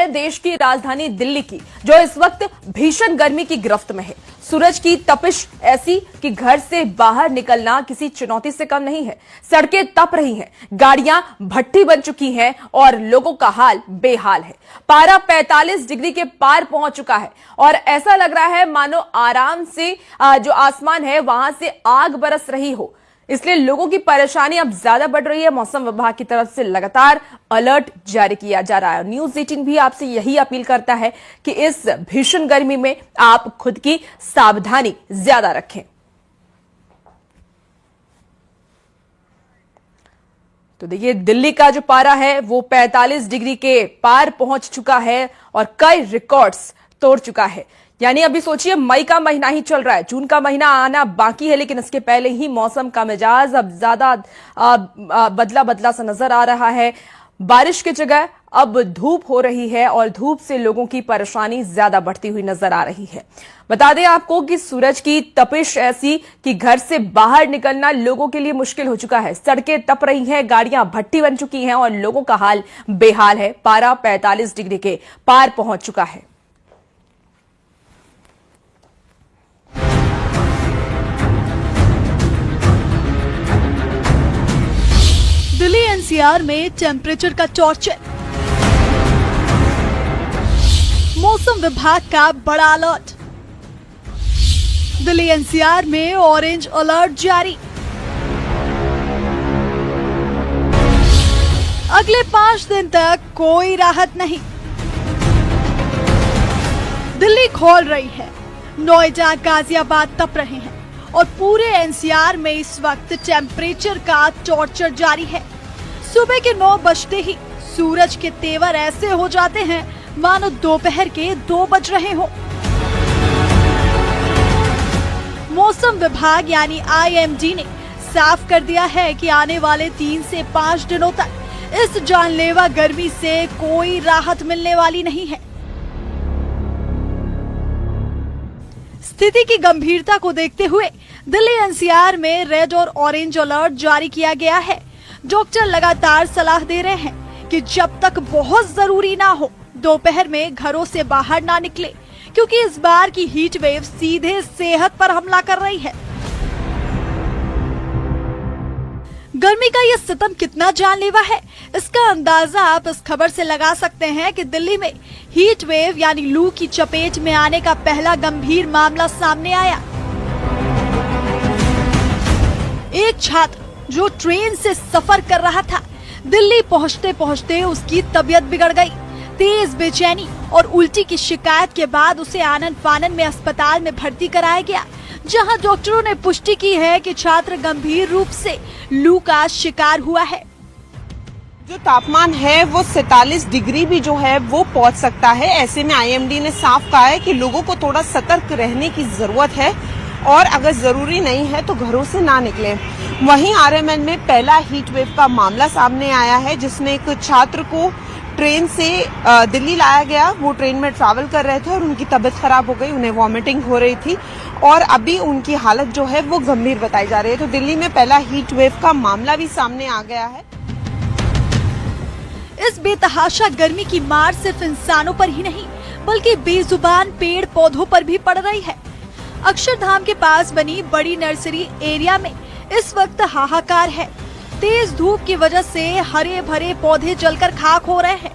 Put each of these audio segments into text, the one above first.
है देश की राजधानी दिल्ली की, जो इस वक्त भीषण गर्मी की गिरफ्त में है। सूरज की तपिश ऐसी कि घर से बाहर निकलना किसी चुनौती से कम नहीं है। सड़कें तप रही हैं, गाड़ियां भट्टी बन चुकी हैं और लोगों का हाल बेहाल है। पारा 45 डिग्री के पार पहुंच चुका है और ऐसा लग रहा है मानो आराम से जो आसमान है वहां से आग बरस रही हो। इसलिए लोगों की परेशानी अब ज्यादा बढ़ रही है। मौसम विभाग की तरफ से लगातार अलर्ट जारी किया जा रहा है। न्यूज़ 18 भी आपसे यही अपील करता है कि इस भीषण गर्मी में आप खुद की सावधानी ज्यादा रखें। तो देखिए, दिल्ली का जो पारा है वो 45 डिग्री के पार पहुंच चुका है और कई रिकॉर्ड्स तोड़ चुका है। यानी अभी सोचिए, मई का महीना ही चल रहा है, जून का महीना आना बाकी है, लेकिन इसके पहले ही मौसम का मिजाज अब ज्यादा बदला बदला सा नजर आ रहा है। बारिश की जगह अब धूप हो रही है और धूप से लोगों की परेशानी ज्यादा बढ़ती हुई नजर आ रही है। बता दें आपको कि सूरज की तपिश ऐसी कि घर से बाहर निकलना लोगों के लिए मुश्किल हो चुका है। सड़कें तप रही हैं, गाड़ियां भट्टी बन चुकी हैं और लोगों का हाल बेहाल है। पारा 45 डिग्री के पार पहुंच चुका है। दिल्ली एनसीआर में टेम्परेचर का टॉर्चर। मौसम विभाग का बड़ा अलर्ट। दिल्ली एनसीआर में ऑरेंज अलर्ट जारी। अगले 5 दिन तक कोई राहत नहीं। दिल्ली खौल रही है, नोएडा गाजियाबाद तप रहे हैं और पूरे एनसीआर में इस वक्त टेम्परेचर का टॉर्चर जारी है। सुबह के 9 बजते ही सूरज के तेवर ऐसे हो जाते हैं मानो दोपहर के 2 बज रहे हो। मौसम विभाग यानी आईएमडी ने साफ कर दिया है कि आने वाले 3 से 5 दिनों तक इस जानलेवा गर्मी से कोई राहत मिलने वाली नहीं है। स्थिति की गंभीरता को देखते हुए दिल्ली एनसीआर में रेड और ऑरेंज अलर्ट जारी किया गया है। डॉक्टर लगातार सलाह दे रहे हैं कि जब तक बहुत जरूरी ना हो दोपहर में घरों से बाहर ना निकले, क्योंकि इस बार की हीट वेव सीधे सेहत पर हमला कर रही है। गर्मी का ये सितम कितना जानलेवा है, इसका अंदाजा आप इस खबर से लगा सकते हैं कि दिल्ली में हीट वेव यानी लू की चपेट में आने का पहला गंभीर मामला सामने आया। एक छात्र जो ट्रेन से सफर कर रहा था, दिल्ली पहुंचते पहुंचते उसकी तबीयत बिगड़ गई। तेज बेचैनी और उल्टी की शिकायत के बाद उसे आनन फानन में अस्पताल में भर्ती कराया गया, जहां डॉक्टरों ने पुष्टि की है कि छात्र गंभीर रूप से लू का शिकार हुआ है। जो तापमान है वो 47 डिग्री भी जो है वो पहुंच सकता है। ऐसे में आईएमडी ने साफ कहा है कि लोगों को थोड़ा सतर्क रहने की जरूरत है और अगर जरूरी नहीं है तो घरों से ना निकलें। वहीं आरएमएन में पहला हीट वेव का मामला सामने आया है, जिसमें एक छात्र को ट्रेन से दिल्ली लाया गया। वो ट्रेन में ट्रैवल कर रहे थे और उनकी तबीयत खराब हो गई, उन्हें वॉमिटिंग हो रही थी और अभी उनकी हालत जो है वो गंभीर बताई जा रही है। तो दिल्ली में पहला हीट वेव का मामला भी सामने आ गया है। इस बेतहाशा गर्मी की मार सिर्फ इंसानों पर ही नहीं बल्कि बेजुबान पेड़ पौधों पर भी पड़ रही है। अक्षरधाम के पास बनी बड़ी नर्सरी एरिया में इस वक्त हाहाकार है। तेज धूप की वजह से हरे भरे पौधे जलकर खाक हो रहे हैं।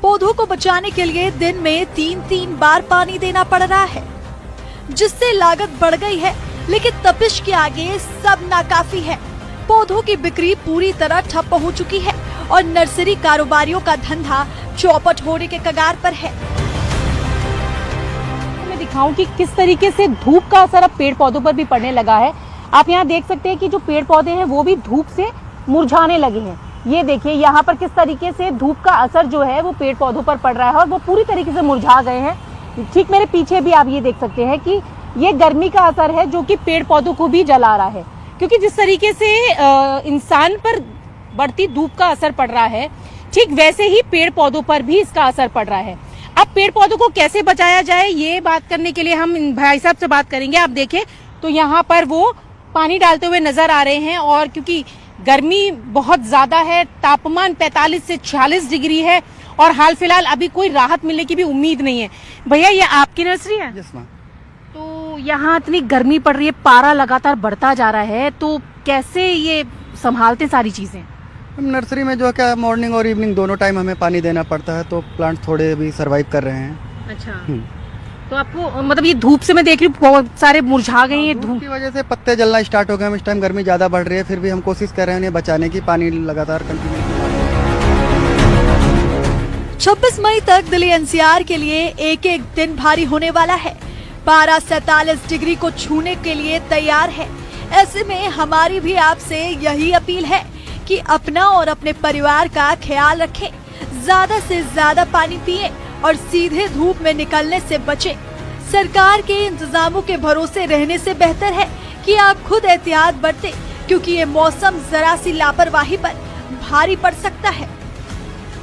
पौधों को बचाने के लिए दिन में 3-3 बार पानी देना पड़ रहा है, जिससे लागत बढ़ गई है, लेकिन तपिश के आगे सब नाकाफी है। पौधों की बिक्री पूरी तरह ठप हो चुकी है और नर्सरी कारोबारियों का धंधा चौपट होने के कगार पर है। मैं दिखाऊं कि किस तरीके से धूप का असर अब पेड़ पौधों पर भी पड़ने लगा है। आप यहाँ देख सकते हैं कि जो पेड़ पौधे हैं वो भी धूप से मुरझाने लगे हैं। ये देखिए यहाँ पर किस तरीके से धूप का असर जो है वो पेड़ पौधों पर पड़ रहा है और वो पूरी तरीके से मुरझा गए हैं। ठीक मेरे पीछे भी आप ये देख सकते हैं कि ये गर्मी का असर है जो कि पेड़ पौधों को भी जला रहा है, क्योंकि जिस तरीके से इंसान पर बढ़ती धूप का असर पड़ रहा है, ठीक वैसे ही पेड़ पौधों पर भी इसका असर पड़ रहा है। अब पेड़ पौधों को कैसे बचाया जाए, ये बात करने के लिए हम भाई साहब से बात करेंगे। आप देखें तो यहाँ पर वो पानी डालते हुए नजर आ रहे हैं और क्योंकि गर्मी बहुत ज्यादा है, तापमान 45 से 46 डिग्री है और हाल फिलहाल अभी कोई राहत मिलने की भी उम्मीद नहीं है। भैया ये आपकी नर्सरी है? Yes ma'am. तो यहाँ इतनी गर्मी पड़ रही है, पारा लगातार बढ़ता जा रहा है, तो कैसे ये संभालते सारी चीजें? नर्सरी में जो है क्या मॉर्निंग और इवनिंग दोनों टाइम हमें पानी देना पड़ता है, तो प्लांट थोड़े भी सरवाइव कर रहे हैं। अच्छा, तो आपको मतलब ये धूप से मैं देख रही हूँ बहुत सारे मुरझा गए हैं। धूप की वजह से पत्ते जलना स्टार्ट हो गए हैं। इस टाइम गर्मी ज़्यादा बढ़ रही है, फिर भी हम कोशिश कर रहे हैं उन्हें बचाने की, पानी लगातार कंटिन्यू। 26 मई तक दिल्ली एनसीआर के लिए एक एक दिन भारी होने वाला है। पारा 47 डिग्री को छूने के लिए तैयार है। ऐसे में हमारी भी आपसे यही अपील है कि अपना और अपने परिवार का ख्याल रखें, ज्यादा से ज्यादा पानी पिएं और सीधे धूप में निकलने से बचें। सरकार के इंतजामों के भरोसे रहने से बेहतर है कि आप खुद एहतियात बरतें, क्योंकि ये मौसम जरा सी लापरवाही पर भारी पड़ सकता है।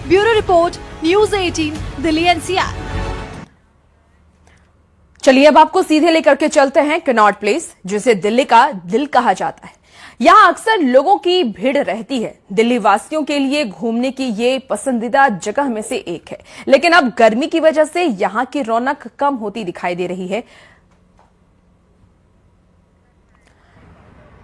Bureau report, news 18, Delhi NCR. चलिए अब आपको सीधे लेकर के चलते हैं कनॉट प्लेस, जिसे दिल्ली का दिल कहा जाता है। यहाँ अक्सर लोगों की भीड़ रहती है। दिल्ली वासियों के लिए घूमने की ये पसंदीदा जगह में से एक है, लेकिन अब गर्मी की वजह से यहाँ की रौनक कम होती दिखाई दे रही है।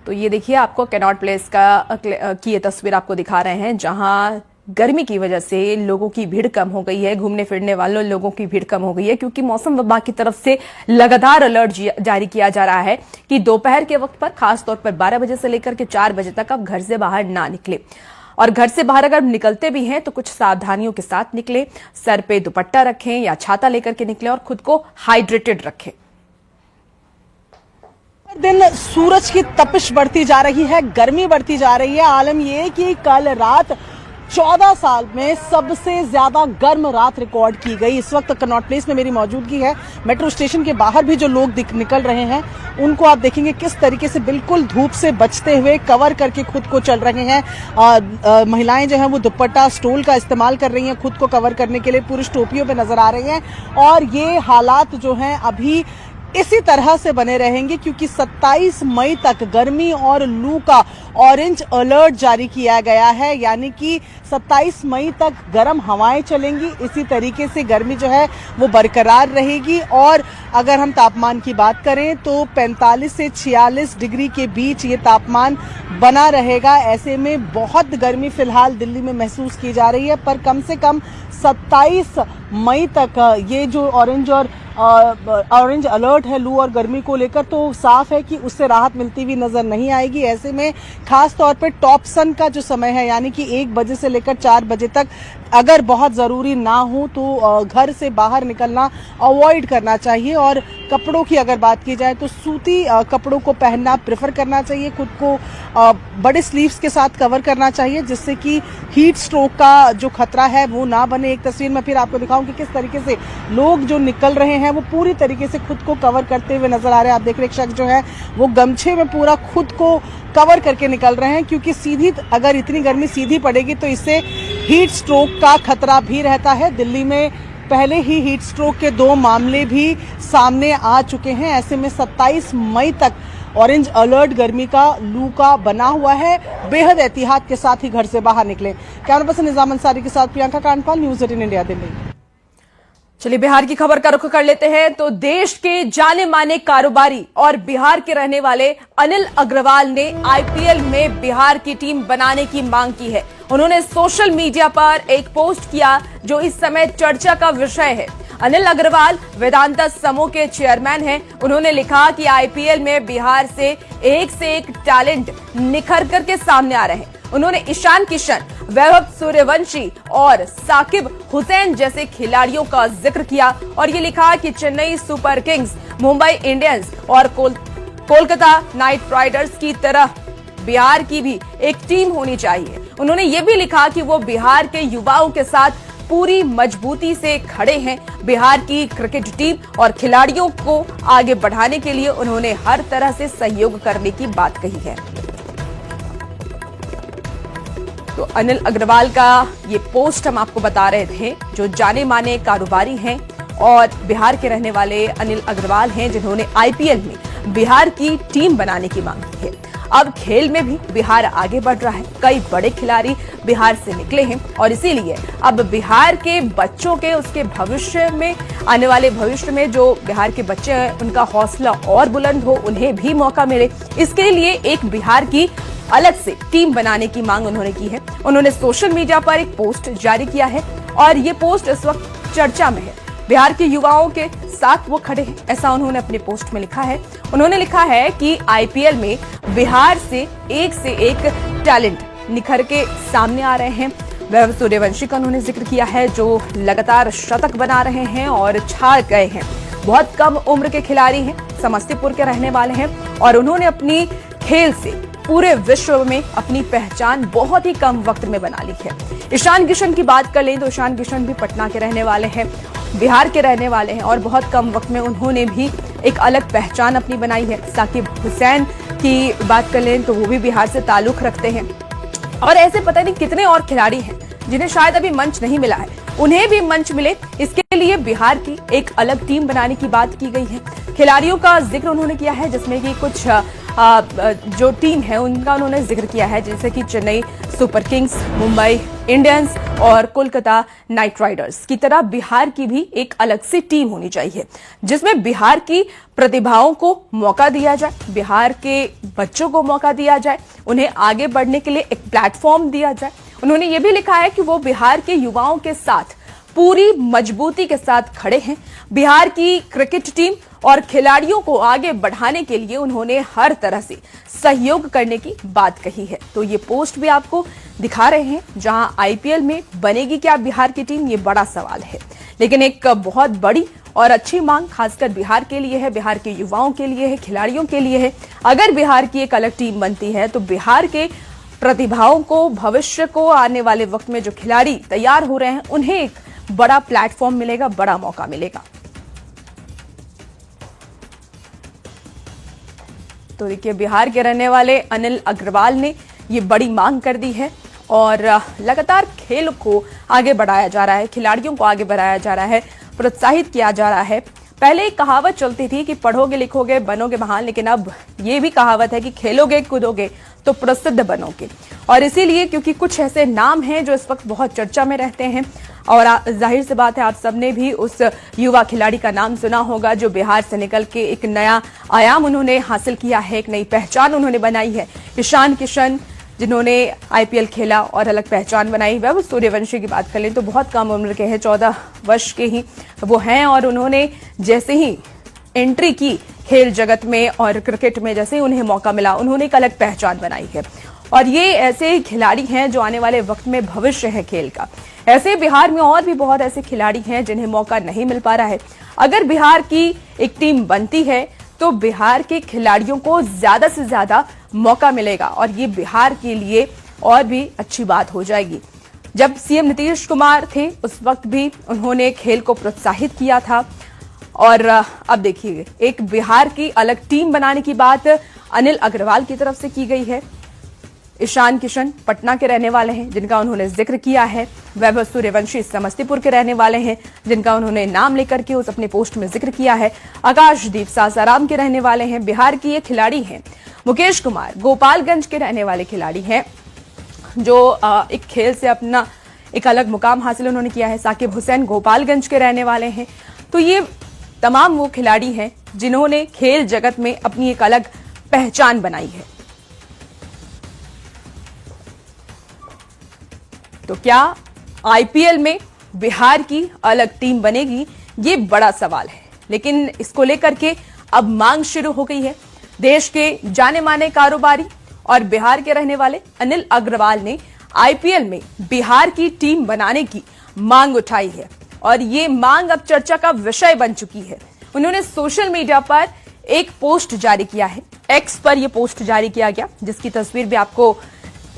तो ये देखिए, आपको कनॉट प्लेस की ये तस्वीर आपको दिखा रहे हैं, जहां गर्मी की वजह से लोगों की भीड़ कम हो गई है। घूमने फिरने वालों लोगों की भीड़ कम हो गई है, क्योंकि मौसम विभाग की तरफ से लगातार अलर्ट जारी किया जा रहा है कि दोपहर के वक्त पर, खासतौर पर 12 बजे से लेकर के 4 बजे तक आप घर से बाहर ना निकले। और घर से बाहर अगर निकलते भी हैं तो कुछ सावधानियों के साथ निकले। सर पे दुपट्टा रखें या छाता लेकर के निकले और खुद को हाइड्रेटेड रखें। दिन सूरज की तपिश बढ़ती जा रही है, गर्मी बढ़ती जा रही है। आलम ये कि कल रात 14 साल में सबसे ज्यादा गर्म रात रिकॉर्ड की गई। इस वक्त कनॉट प्लेस में मेरी मौजूदगी है। मेट्रो स्टेशन के बाहर भी जो लोग निकल रहे हैं, उनको आप देखेंगे किस तरीके से बिल्कुल धूप से बचते हुए कवर करके खुद को चल रहे हैं। महिलाएं जो हैं वो दुपट्टा, स्टोल का इस्तेमाल कर रही हैं खुद को कवर करने के लिए। पुरुष टोपियों पे नजर आ रहे हैं और ये हालात जो हैं अभी इसी तरह से बने रहेंगे, क्योंकि 27 मई तक गर्मी और लू का ऑरेंज अलर्ट जारी किया गया है। यानी कि 27 मई तक गर्म हवाएं चलेंगी। इसी तरीके से गर्मी जो है वो बरकरार रहेगी। और अगर हम तापमान की बात करें तो 45 से 46 डिग्री के बीच ये तापमान बना रहेगा। ऐसे में बहुत गर्मी फिलहाल दिल्ली में महसूस की जा रही है, पर कम से कम 27 मई तक ये जो ऑरेंज अलर्ट है लू और गर्मी को लेकर, तो साफ है कि उससे राहत मिलती हुई नजर नहीं आएगी। ऐसे में खास तौर पे टॉप सन का जो समय है, यानी कि 1 बजे से लेकर 4 बजे तक अगर बहुत जरूरी ना हो तो घर से बाहर निकलना अवॉइड करना चाहिए। और कपड़ों की अगर बात की जाए तो सूती कपड़ों को पहनना प्रेफर करना चाहिए। खुद को बड़े स्लीव्स के साथ कवर करना चाहिए, जिससे कि हीट स्ट्रोक का जो खतरा है वो ना बने। एक तस्वीर में फिर आपको दिखाऊं कि किस तरीके से लोग जो निकल रहे हैं वो पूरी तरीके से खुद को कवर करते हुए नजर आ रहे हैं। आप देख रहे हैं एक शख्स जो है वो गमछे में पूरा खुद को कवर करके निकल रहे हैं, क्योंकि सीधी अगर इतनी गर्मी सीधी पड़ेगी तो इससे हीट स्ट्रोक का खतरा भी रहता है। दिल्ली में पहले ही हीट स्ट्रोक के 2 मामले भी सामने आ चुके हैं। ऐसे में 27 मई तक ऑरेंज अलर्ट गर्मी का, लू का बना हुआ है। बेहद एहतियात के साथ ही घर से बाहर निकलें। कैमरा पर्सन निजाम अंसारी के साथ प्रियंका कांडपाल, न्यूज़ 18 इंडिया, दिल्ली। चलिए बिहार की खबर का रुख कर लेते हैं। तो देश के जाने माने कारोबारी और बिहार के रहने वाले अनिल अग्रवाल ने आईपीएल में बिहार की टीम बनाने की मांग की है। उन्होंने सोशल मीडिया पर एक पोस्ट किया जो इस समय चर्चा का विषय है। अनिल अग्रवाल वेदांता समूह के चेयरमैन हैं। उन्होंने लिखा कि आईपीएल में बिहार से एक टैलेंट निखर करके सामने आ रहे हैं। उन्होंने ईशान किशन, वैभव सूर्यवंशी और साकिब हुसैन जैसे खिलाड़ियों का जिक्र किया और ये लिखा कि Chennai super Kings, Mumbai Indians और कोलकाता नाइट राइडर्स की तरह बिहार की भी एक टीम होनी चाहिए। उन्होंने ये भी लिखा कि वो बिहार के युवाओं के साथ पूरी मजबूती से खड़े हैं। बिहार की क्रिकेट टीम और खिलाड़ियों को आगे बढ़ाने के लिए उन्होंने हर तरह से सहयोग करने की बात कही है। तो अनिल अग्रवाल का ये पोस्ट हम आपको बता रहे थे, जो जाने माने कारोबारी हैं और बिहार के रहने वाले अनिल अग्रवाल हैं, जिन्होंने आईपीएल में बिहार की टीम बनाने की मांग की है। अब खेल में भी बिहार आगे बढ़ रहा है। कई बड़े खिलाड़ी बिहार से निकले हैं और इसीलिए अब बिहार के बच्चों के उसके भविष्य में, आने वाले भविष्य में जो बिहार के बच्चे हैं उनका हौसला और बुलंद हो, उन्हें भी मौका मिले। इसके लिए एक बिहार की अलग से टीम बनाने की मांग उन्होंने की है। उन्होंने सोशल मीडिया पर एक पोस्ट जारी किया है और ये पोस्ट इस वक्त चर्चा में है। बिहार के युवाओं के साथ वो खड़े हैं, ऐसा उन्होंने अपने पोस्ट में लिखा है। उन्होंने लिखा है कि आईपीएल में बिहार से एक टैलेंट निखर के सामने आ रहे हैं। वैभव सूर्यवंशी का उन्होंने जिक्र किया है, जो लगातार शतक बना रहे हैं और छा गए हैं। बहुत कम उम्र के खिलाड़ी हैं, समस्तीपुर के रहने वाले हैं और उन्होंने अपनी खेल से पूरे विश्व में अपनी पहचान बहुत ही कम वक्त में बना ली है। ईशान किशन की बात कर लें तो ईशान किशन भी पटना के रहने वाले हैं, बिहार के रहने वाले हैं और बहुत कम वक्त में उन्होंने भी एक अलग पहचान अपनी बनाई है। साकिब हुसैन की बात कर लें तो वो भी बिहार से ताल्लुक रखते हैं और ऐसे पता नहीं कितने और खिलाड़ी हैं जिन्हें शायद अभी मंच नहीं मिला है, उन्हें भी मंच मिले। इसके लिए बिहार की एक अलग टीम बनाने की बात की गई है। खिलाड़ियों का जिक्र उन्होंने किया है जिसमें कि कुछ जो टीम है उनका उन्होंने जिक्र किया है, जैसे कि Chennai super Kings, Mumbai Indians और कोलकाता नाइट राइडर्स की तरह बिहार की भी एक अलग सी टीम होनी चाहिए जिसमें बिहार की प्रतिभाओं को मौका दिया जाए, बिहार के बच्चों को मौका दिया जाए, उन्हें आगे बढ़ने के लिए एक प्लेटफॉर्म दिया जाए। उन्होंने ये भी लिखा है कि वो बिहार के युवाओं के साथ पूरी मजबूती के साथ खड़े हैं। बिहार की क्रिकेट टीम और खिलाड़ियों को आगे बढ़ाने के लिए उन्होंने हर तरह से सहयोग करने की बात कही है। तो ये पोस्ट भी आपको दिखा रहे हैं जहां आईपीएल में बनेगी क्या बिहार की टीम, ये बड़ा सवाल है। लेकिन एक बहुत बड़ी और अच्छी मांग खासकर बिहार के लिए है, बिहार के युवाओं के लिए है, खिलाड़ियों के लिए है। अगर बिहार की एक अलग टीम बनती है तो बिहार के प्रतिभाओं को, भविष्य को, आने वाले वक्त में जो खिलाड़ी तैयार हो रहे हैं उन्हें एक बड़ा प्लेटफॉर्म मिलेगा, बड़ा मौका मिलेगा। तो देखिए बिहार के रहने वाले अनिल अग्रवाल ने ये बड़ी मांग कर दी है और लगातार खेल को आगे बढ़ाया जा रहा है, खिलाड़ियों को आगे बढ़ाया जा रहा है, प्रोत्साहित किया जा रहा है। पहले एक कहावत चलती थी कि पढ़ोगे लिखोगे बनोगे महान, लेकिन अब ये भी कहावत है कि खेलोगे कूदोगे तो प्रसिद्ध बनोगे। और इसीलिए क्योंकि कुछ ऐसे नाम हैं जो इस वक्त बहुत चर्चा में रहते हैं और जाहिर सी बात है आप सबने भी उस युवा खिलाड़ी का नाम सुना होगा जो बिहार से निकल के एक नया आयाम उन्होंने हासिल किया है, एक नई पहचान उन्होंने बनाई है। ईशान किशन जिन्होंने आईपीएल खेला और अलग पहचान बनाई। वैभव सूर्यवंशी की बात कर लें तो बहुत कम उम्र के हैं, 14 वर्ष के ही वो हैं और उन्होंने जैसे ही एंट्री की खेल जगत में और क्रिकेट में, जैसे ही उन्हें मौका मिला उन्होंने एक अलग पहचान बनाई है। और ये ऐसे खिलाड़ी हैं जो आने वाले वक्त में भविष्य है खेल का। ऐसे बिहार में और भी बहुत ऐसे खिलाड़ी हैं जिन्हें मौका नहीं मिल पा रहा है। अगर बिहार की एक टीम बनती है तो बिहार के खिलाड़ियों को ज्यादा से ज्यादा मौका मिलेगा और ये बिहार के लिए और भी अच्छी बात हो जाएगी। जब सीएम नीतीश कुमार थे उस वक्त भी उन्होंने खेल को प्रोत्साहित किया था और अब देखिए एक बिहार की अलग टीम बनाने की बात अनिल अग्रवाल की तरफ से की गई है। ईशान किशन पटना के रहने वाले हैं जिनका उन्होंने जिक्र किया है। वैभव सूर्यवंशी समस्तीपुर के रहने वाले हैं जिनका उन्होंने नाम लेकर के उस अपने पोस्ट में जिक्र किया है। आकाशदीप सासाराम के रहने वाले हैं, बिहार की ये खिलाड़ी हैं। मुकेश कुमार गोपालगंज के रहने वाले खिलाड़ी हैं जो एक खेल से अपना एक अलग मुकाम हासिल उन्होंने किया है। साकिब हुसैन गोपालगंज के रहने वाले हैं। तो ये तमाम वो खिलाड़ी हैं जिन्होंने खेल जगत में अपनी एक अलग पहचान बनाई है। तो क्या आईपीएल में बिहार की अलग टीम बनेगी, ये बड़ा सवाल है। लेकिन इसको लेकर के अब मांग शुरू हो गई है। देश के जाने माने कारोबारी और बिहार के रहने वाले अनिल अग्रवाल ने आईपीएल में बिहार की टीम बनाने की मांग उठाई है और ये मांग अब चर्चा का विषय बन चुकी है। उन्होंने सोशल मीडिया पर एक पोस्ट जारी किया है, एक्स पर यह पोस्ट जारी किया गया जिसकी तस्वीर भी आपको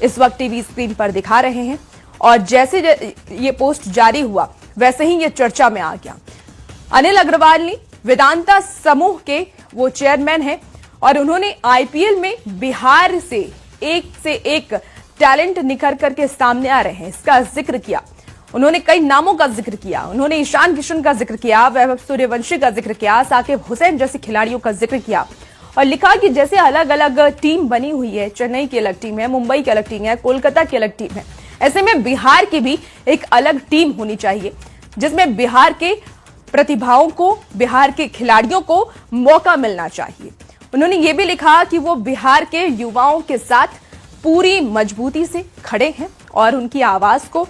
इस वक्त टीवी स्क्रीन पर दिखा रहे हैं। और जैसे ये पोस्ट जारी हुआ वैसे ही ये चर्चा में आ गया। अनिल अग्रवाल ने वेदांता समूह के वो चेयरमैन हैं और उन्होंने आईपीएल में बिहार से एक टैलेंट निखर करके सामने आ रहे हैं इसका जिक्र किया। उन्होंने कई नामों का जिक्र किया। उन्होंने ईशान किशन का जिक्र किया, वैभव सूर्यवंशी का जिक्र किया, साकिब हुसैन जैसे खिलाड़ियों का जिक्र किया और लिखा कि जैसे अलग अलग टीम बनी हुई है, चेन्नई की अलग टीम है, मुंबई की अलग टीम है, कोलकाता की अलग टीम है, ऐसे में बिहार की भी एक अलग टीम होनी चाहिए जिसमें बिहार के प्रतिभाओं को, बिहार के खिलाड़ियों को मौका मिलना चाहिए। उन्होंने ये भी लिखा कि वो बिहार के युवाओं के साथ पूरी मजबूती से खड़े हैं और उनकी आवाज को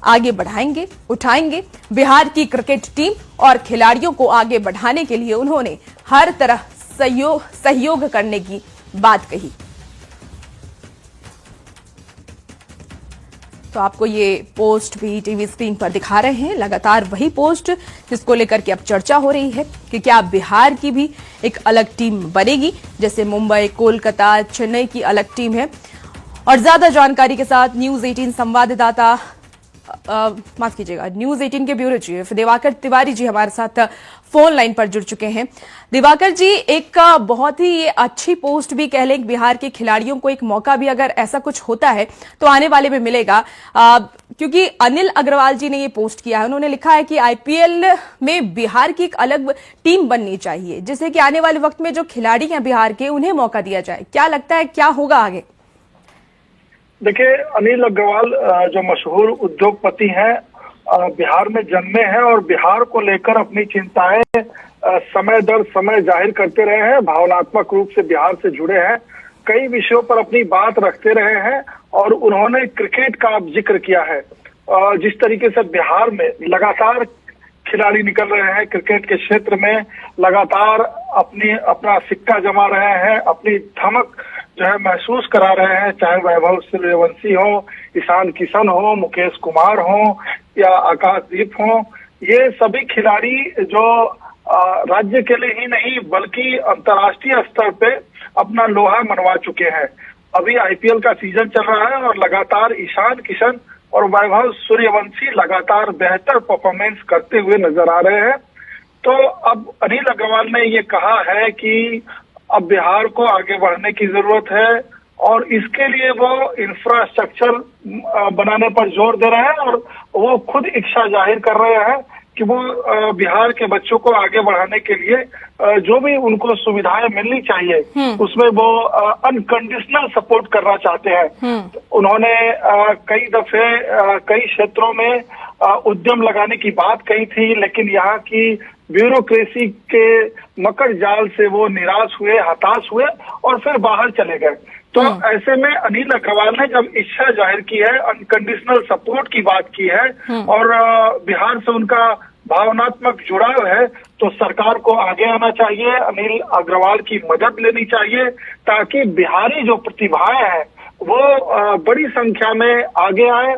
आगे बढ़ाएंगे, उठाएंगे। बिहार की क्रिकेट टीम और खिलाड़ियों को आगे बढ़ाने के लिए उन्होंने हर तरह सहयोग करने की बात कही। तो आपको ये पोस्ट भी टीवी स्क्रीन पर दिखा रहे हैं, लगातार वही पोस्ट जिसको लेकर के अब चर्चा हो रही है कि क्या बिहार की भी एक अलग टीम बनेगी जैसे मुंबई, कोलकाता, चेन्नई की अलग टीम है। और ज्यादा जानकारी के साथ न्यूज 18 संवाददाता माफ कीजिएगा न्यूज 18 के ब्यूरो चीफ दिवाकर तिवारी जी हमारे साथ फोन लाइन पर जुड़ चुके हैं। दिवाकर जी, एक बहुत ही अच्छी पोस्ट भी कह लें, बिहार के खिलाड़ियों को एक मौका भी अगर ऐसा कुछ होता है तो आने वाले में मिलेगा, क्योंकि अनिल अग्रवाल जी ने ये पोस्ट किया है। उन्होंने लिखा है कि आईपीएल में बिहार की एक अलग टीम बननी चाहिए जिससे कि आने वाले वक्त में जो खिलाड़ी हैं बिहार के उन्हें मौका दिया जाए। क्या लगता है क्या होगा आगे? देखिए, अनिल अग्रवाल जो मशहूर उद्योगपति हैं, बिहार में जन्मे हैं और बिहार को लेकर अपनी चिंताएं समय दर समय जाहिर करते रहे हैं। भावनात्मक रूप से बिहार से जुड़े हैं, कई विषयों पर अपनी बात रखते रहे हैं और उन्होंने क्रिकेट का जिक्र किया है। जिस तरीके से बिहार में लगातार खिलाड़ी निकल रहे हैं, क्रिकेट के क्षेत्र में लगातार अपना सिक्का जमा रहे हैं, अपनी धमक जो है महसूस करा रहे हैं, चाहे वैभव सूर्यवंशी हो, ईशान किशन हो, मुकेश कुमार हो या आकाशदीप हो। ये सभी खिलाड़ी जो राज्य के लिए ही नहीं बल्कि अंतर्राष्ट्रीय स्तर पे अपना लोहा मनवा चुके हैं। अभी आईपीएल का सीजन चल रहा है और लगातार ईशान किशन और वैभव सूर्यवंशी लगातार बेहतर परफॉर्मेंस करते हुए नजर आ रहे हैं। तो अब अनिल अग्रवाल ने ये कहा है कि अब बिहार को आगे बढ़ने की जरूरत है और इसके लिए वो इंफ्रास्ट्रक्चर बनाने पर जोर दे रहे हैं और वो खुद इच्छा जाहिर कर रहे हैं कि वो बिहार के बच्चों को आगे बढ़ाने के लिए जो भी उनको सुविधाएं मिलनी चाहिए उसमें वो अनकंडीशनल सपोर्ट करना चाहते हैं। उन्होंने कई दफे कई क्षेत्रों में उद्यम लगाने की बात कही थी, लेकिन यहाँ की ब्यूरोक्रेसी के मकर जाल से वो निराश हुए, हताश हुए और फिर बाहर चले गए। तो ऐसे में अनिल अग्रवाल ने जब इच्छा जाहिर की है, अनकंडीशनल सपोर्ट की बात की है और बिहार से उनका भावनात्मक जुड़ाव है, तो सरकार को आगे आना चाहिए, अनिल अग्रवाल की मदद लेनी चाहिए ताकि बिहारी जो प्रतिभाएं हैं वो बड़ी संख्या में आगे आए।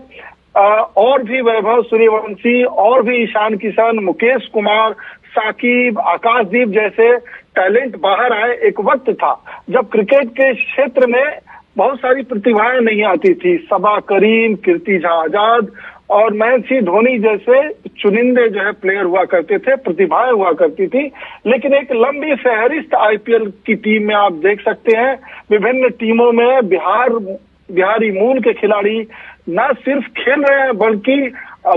और भी वैभव सूर्यवंशी और भी ईशान किशन, मुकेश कुमार, साकिब, आकाशदीप जैसे टैलेंट बाहर आए। एक वक्त था जब क्रिकेट के क्षेत्र में बहुत सारी प्रतिभाएं नहीं आती थी, सबा करीम, कीर्ति झा आजाद और महेंद्र धोनी जैसे चुनिंदे जो है प्लेयर हुआ करते थे, प्रतिभाएं हुआ करती थी। लेकिन एक लंबी फहरिस्त आईपीएल की टीम में आप देख सकते हैं, विभिन्न टीमों में बिहारी मूल के खिलाड़ी न सिर्फ खेल रहे हैं बल्कि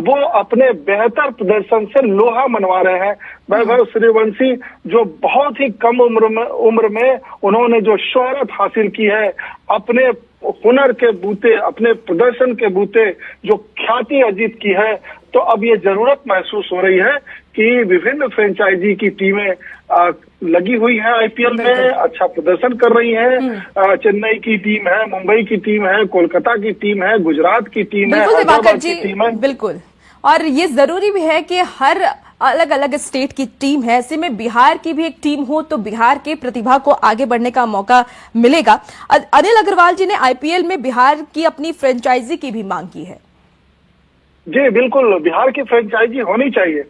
वो अपने बेहतर प्रदर्शन से लोहा मनवा रहे हैं। वैभव सूर्यवंशी जो बहुत ही कम उम्र में उन्होंने जो शोहरत हासिल की है, अपने हुनर के बूते, अपने प्रदर्शन के बूते जो ख्याति अर्जित की है, तो अब ये जरूरत महसूस हो रही है कि विभिन्न फ्रेंचाइजी की टीमें लगी हुई हैं आईपीएल में, अच्छा प्रदर्शन कर रही हैं। चेन्नई की टीम है, मुंबई की टीम है, कोलकाता की टीम है, गुजरात की टीम है, हैदराबाद की टीम है। बिल्कुल, और ये जरूरी भी है कि हर अलग अलग स्टेट की टीम है, ऐसे में बिहार की भी एक टीम हो तो बिहार के प्रतिभा को आगे बढ़ने का मौका मिलेगा। अनिल अग्रवाल जी ने आईपीएल में बिहार की अपनी फ्रेंचाइजी की भी मांग की है। जी बिल्कुल, बिहार की फ्रेंचाइजी होनी चाहिए।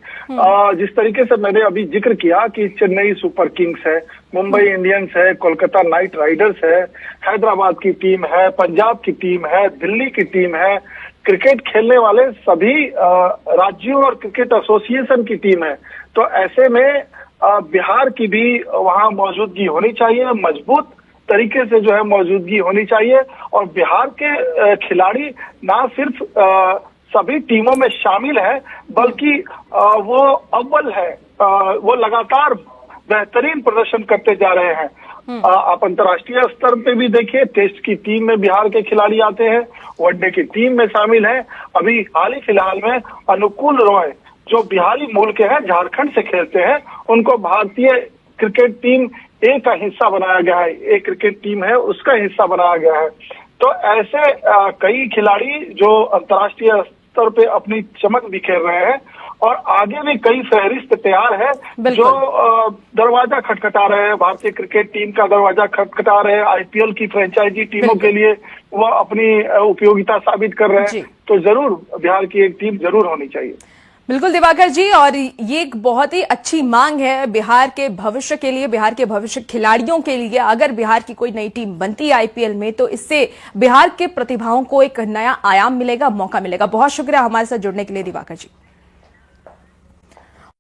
जिस तरीके से मैंने अभी जिक्र किया कि चेन्नई सुपर किंग्स है, मुंबई इंडियंस है, कोलकाता नाइट राइडर्स है, हैदराबाद की टीम है, पंजाब की टीम है, दिल्ली की टीम है, क्रिकेट खेलने वाले सभी राज्यों और क्रिकेट एसोसिएशन की टीम है। तो ऐसे में बिहार की भी वहां मौजूदगी होनी चाहिए, मजबूत तरीके से जो है मौजूदगी होनी चाहिए और बिहार के खिलाड़ी ना सिर्फ सभी टीमों में शामिल है बल्कि वो अव्वल है, वो लगातार बेहतरीन प्रदर्शन करते जा रहे हैं। आप अंतर्राष्ट्रीय स्तर पे भी देखिए, टेस्ट की टीम में बिहार के खिलाड़ी आते हैं, वनडे की टीम में शामिल हैं। अभी हाल ही फिलहाल में अनुकूल रॉय जो बिहारी मूल के हैं, झारखंड से खेलते हैं, उनको भारतीय क्रिकेट टीम ए का हिस्सा बनाया गया है। एक क्रिकेट टीम है उसका हिस्सा बनाया गया है। तो ऐसे कई खिलाड़ी जो अंतर्राष्ट्रीय स्तर पे अपनी चमक बिखेर रहे हैं और आगे भी कई फहरिस्त तैयार है जो दरवाजा खटखटा रहे हैं। भारतीय क्रिकेट टीम का दरवाजा खटखटा रहे हैं। आईपीएल की फ्रेंचाइजी टीमों के लिए वो अपनी उपयोगिता साबित कर रहे हैं। तो जरूर बिहार की एक टीम जरूर होनी चाहिए। बिल्कुल दिवाकर जी, और ये एक बहुत ही अच्छी मांग है बिहार के भविष्य के लिए, बिहार के भविष्य खिलाड़ियों के लिए। अगर बिहार की कोई नई टीम बनती है आईपीएल में तो इससे बिहार के प्रतिभाओं को एक नया आयाम मिलेगा, मौका मिलेगा। बहुत शुक्रिया हमारे साथ जुड़ने के लिए दिवाकर जी।